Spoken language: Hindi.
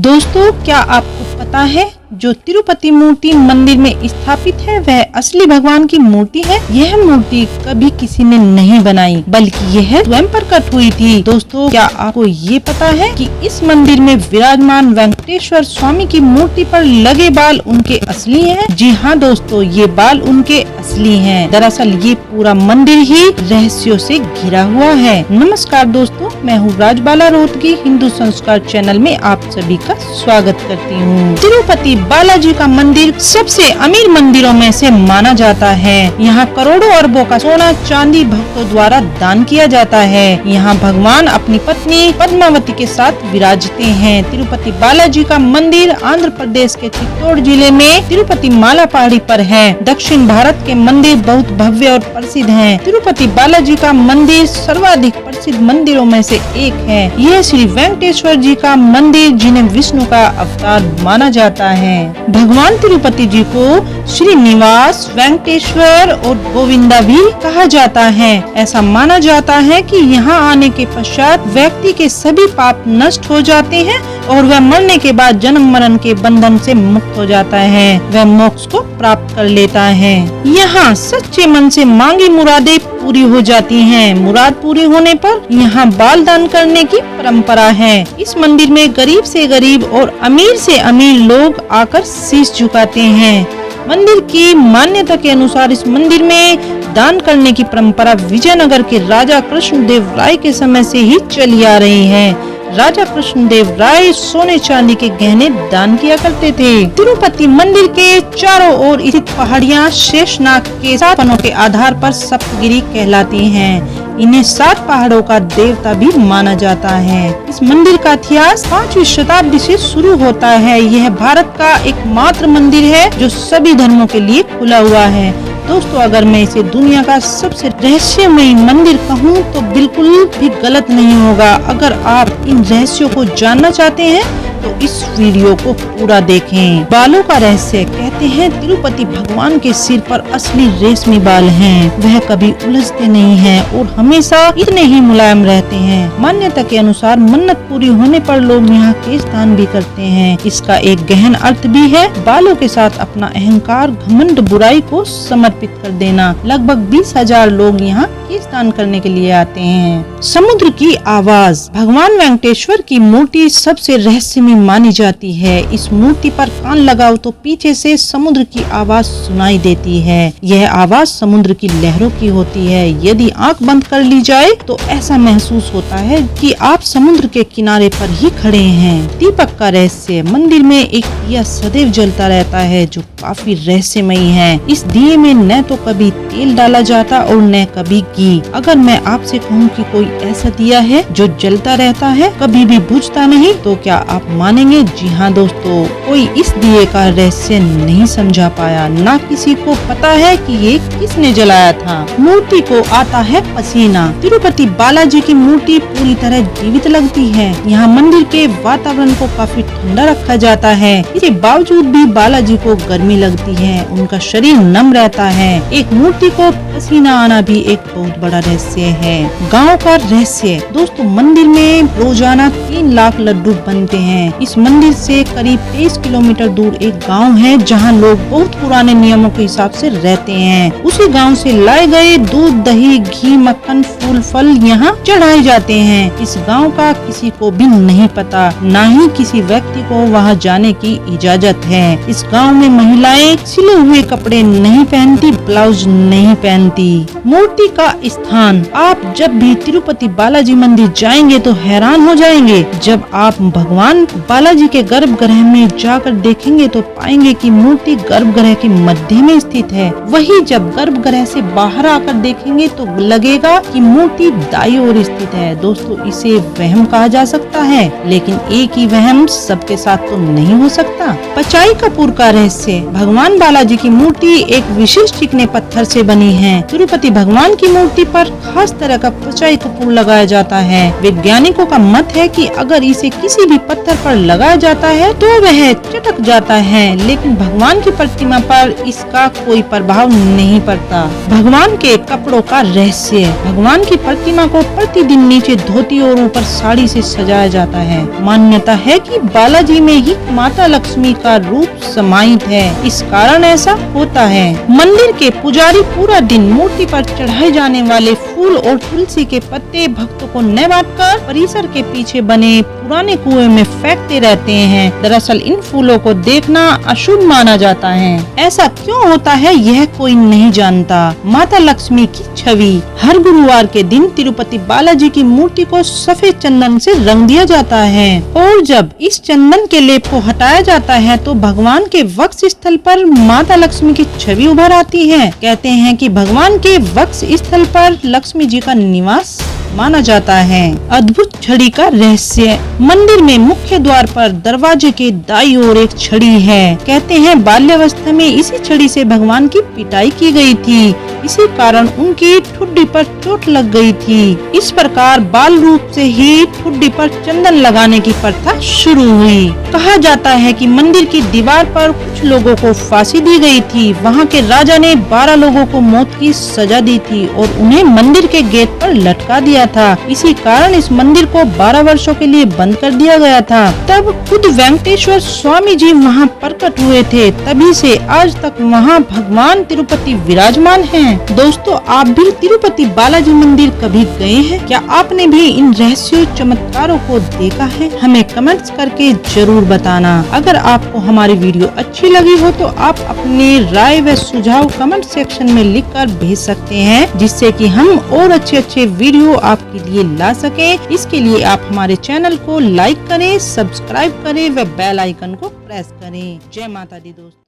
दोस्तों, क्या आपको पता है जो तिरुपति मूर्ति मंदिर में स्थापित है वह असली भगवान की मूर्ति है। यह मूर्ति कभी किसी ने नहीं बनाई बल्कि यह स्वयं प्रकट हुई थी। दोस्तों, क्या आपको ये पता है कि इस मंदिर में विराजमान वेंकटेश्वर स्वामी की मूर्ति पर लगे बाल उनके असली हैं? जी हाँ दोस्तों, ये बाल उनके असली हैं। दरअसल ये पूरा मंदिर ही रहस्यों से घिरा हुआ है। नमस्कार दोस्तों, मैं हूँ राजबाला रोहतगी। हिंदू संस्कार चैनल में आप सभी का स्वागत करती हूँ। तिरुपति बालाजी का मंदिर सबसे अमीर मंदिरों में से माना जाता है। यहाँ करोड़ों अरबों का सोना चांदी भक्तों द्वारा दान किया जाता है। यहाँ भगवान अपनी पत्नी पद्मावती के साथ विराजते हैं। तिरुपति बालाजी का मंदिर आंध्र प्रदेश के चित्तौड़ जिले में तिरुपति माला पहाड़ी पर है। दक्षिण भारत के मंदिर बहुत भव्य और प्रसिद्ध हैं। तिरुपति बालाजी का मंदिर सर्वाधिक प्रसिद्ध मंदिरों में से एक है। यह श्री वेंकटेश्वर जी का मंदिर जिन्हें विष्णु का अवतार माना जाता है। भगवान तिरुपति जी को श्रीनिवास, वेंकटेश्वर और गोविंदा भी कहा जाता है। ऐसा माना जाता है कि यहाँ आने के पश्चात व्यक्ति के सभी पाप नष्ट हो जाते हैं और वह मरने के बाद जन्म मरण के बंधन से मुक्त हो जाता है। वह मोक्ष को प्राप्त कर लेता है। यहाँ सच्चे मन से मांगी मुरादें पूरी हो जाती हैं। मुराद पूरी होने पर यहाँ बाल दान करने की परंपरा है। इस मंदिर में गरीब से गरीब और अमीर से अमीर लोग आकर शीश झुकाते हैं। मंदिर की मान्यता के अनुसार इस मंदिर में दान करने की परंपरा विजयनगर के राजा कृष्णदेव राय के समय से ही चली आ रही है। राजा कृष्णदेव राय सोने चांदी के गहने दान किया करते थे। तिरुपति मंदिर के चारों ओर स्थित पहाड़ियाँ शेषनाग के 7 पनों के आधार पर सप्तगिरी कहलाती हैं। इन्हें 7 पहाड़ों का देवता भी माना जाता है। इस मंदिर का इतिहास 5वीं शताब्दी से शुरू होता है। यह भारत का एकमात्र मंदिर है जो सभी धर्मों के लिए खुला हुआ है। दोस्तों, अगर मैं इसे दुनिया का सबसे रहस्यमयी मंदिर कहूँ तो बिल्कुल भी गलत नहीं होगा। अगर आप इन रहस्यों को जानना चाहते हैं तो इस वीडियो को पूरा देखें। बालों का रहस्य। कहते हैं तिरुपति भगवान के सिर पर असली रेशमी बाल हैं। वह कभी उलझते नहीं हैं और हमेशा इतने ही मुलायम रहते हैं। मान्यता के अनुसार मन्नत पूरी होने पर लोग यहाँ केश दान भी करते हैं। इसका एक गहन अर्थ भी है। बालों के साथ अपना अहंकार, घमंड, बुराई को समर्पित कर देना। लगभग 20,000 लोग यहाँ केश दान करने के लिए आते हैं। समुद्र की आवाज। भगवान वेंकटेश्वर की मूर्ति सबसे रहस्यमयी मानी जाती है। इस मूर्ति पर कान लगाओ तो पीछे से समुद्र की आवाज सुनाई देती है। यह आवाज समुद्र की लहरों की होती है। यदि आंख बंद कर ली जाए तो ऐसा महसूस होता है कि आप समुद्र के किनारे पर ही खड़े हैं। दीपक का रहस्य। मंदिर में एक दिया सदैव जलता रहता है जो काफी रहस्यमयी है। इस दिए में न तो कभी तेल डाला जाता और न कभी घी। अगर मैं आपसे कहूँ कि कोई ऐसा दिया है जो जलता रहता है, कभी भी बुझता नहीं, तो क्या आप मानेंगे? जी हाँ दोस्तों, कोई इस दिए का रहस्य नहीं समझा पाया। ना किसी को पता है कि ये किसने जलाया था। मूर्ति को आता है पसीना। तिरुपति बालाजी की मूर्ति पूरी तरह जीवित लगती है। यहाँ मंदिर के वातावरण को काफी ठंडा रखा जाता है। इसके बावजूद भी बालाजी को गर्मी लगती है। उनका शरीर नम रहता है। एक मूर्ति को पसीना आना भी एक बहुत बड़ा रहस्य है। गाँव का रहस्य। दोस्तों, मंदिर में रोजाना 3 लाख लड्डू बनते हैं। इस मंदिर से करीब 23 किलोमीटर दूर एक गांव है जहां लोग बहुत पुराने नियमों के हिसाब से रहते हैं। उसी गांव से लाए गए दूध, दही, घी, मक्खन, फूल, फल यहां चढ़ाए जाते हैं। इस गांव का किसी को भी नहीं पता, ना ही किसी व्यक्ति को वहां जाने की इजाजत है। इस गांव में महिलाएं सिले हुए कपड़े नहीं पहनती, ब्लाउज नहीं पहनती। मूर्ति का स्थान। आप जब भी तिरुपति बालाजी मंदिर जाएंगे तो हैरान हो जाएंगे। जब आप भगवान बालाजी के गर्भगृह में जाकर देखेंगे तो पाएंगे कि मूर्ति गर्भगृह के मध्य में स्थित है। वही जब गर्भगृह से बाहर आकर देखेंगे तो लगेगा कि मूर्ति दाईं ओर स्थित है। दोस्तों, इसे वहम कहा जा सकता है, लेकिन एक ही वहम सबके साथ तो नहीं हो सकता। पचाई कपूर का रहस्य। भगवान बालाजी की मूर्ति एक विशेष चिकने पत्थर से बनी है। तिरुपति भगवान की मूर्ति पर खास तरह का कुचाई कपूर लगाया जाता है। वैज्ञानिकों का मत है कि अगर इसे किसी भी पत्थर पर लगाया जाता है तो वह चटक जाता है, लेकिन भगवान की प्रतिमा पर इसका कोई प्रभाव नहीं पड़ता। भगवान के कपड़ों का रहस्य। भगवान की प्रतिमा को प्रतिदिन नीचे धोती और ऊपर साड़ी से सजाया जाता है। मान्यता है कि बालाजी में ही माता लक्ष्मी का रूप समाहित है, इस कारण ऐसा होता है। मंदिर के पुजारी पूरा दिन मूर्ति पर चढ़ाए जाने वाले फूल और तुलसी के पत्ते भक्तों को न बांटकर परिसर के पीछे बने पुराने कुएं में फेंकते रहते हैं। दरअसल इन फूलों को देखना अशुभ माना जाता है। ऐसा क्यों होता है यह कोई नहीं जानता। माता लक्ष्मी की छवि। हर गुरुवार के दिन तिरुपति बालाजी की मूर्ति को सफेद चंदन से रंग दिया जाता है और जब इस चंदन के लेप को हटाया जाता है तो भगवान के वक्ष स्थल पर माता लक्ष्मी की छवि उभर आती है। कहते हैं कि भगवान के वक्ष स्थल पर लक्ष्मी जी का निवास माना जाता है। अद्भुत छड़ी का रहस्य। मंदिर में मुख्य द्वार पर दरवाजे के दाईं ओर एक छड़ी है। कहते हैं बाल्यावस्था में इसी छड़ी से भगवान की पिटाई की गई थी, इसी कारण उनकी ठुड्डी पर चोट लग गई थी। इस प्रकार बाल रूप से ही ठुड्डी पर चंदन लगाने की प्रथा शुरू हुई। कहा जाता है कि मंदिर की दीवार पर कुछ लोगों को फांसी दी गई थी। वहां के राजा ने 12 लोगों को मौत की सजा दी थी और उन्हें मंदिर के गेट पर लटका दिया था। इसी कारण इस मंदिर को 12 वर्षों के लिए बंद कर दिया गया था। तब खुद वेंकटेश्वर स्वामी जी वहां प्रकट हुए थे। तभी से आज तक वहां भगवान तिरुपति विराजमान हैं। दोस्तों, आप भी तिरुपति बालाजी मंदिर कभी गए हैं? क्या आपने भी इन रहस्यों चमत्कारों को देखा है? हमें कमेंट्स करके जरूर बताना। अगर आपको हमारी वीडियो अच्छी लगी हो तो आप अपनी राय व सुझाव कमेंट सेक्शन में लिखकर भेज सकते हैं, जिससे कि हम और अच्छे वीडियो आपके लिए ला सके। इसके लिए आप हमारे चैनल को लाइक करें, सब्सक्राइब करें व बेल आइकन को प्रेस करें। जय माता दी दोस्तों।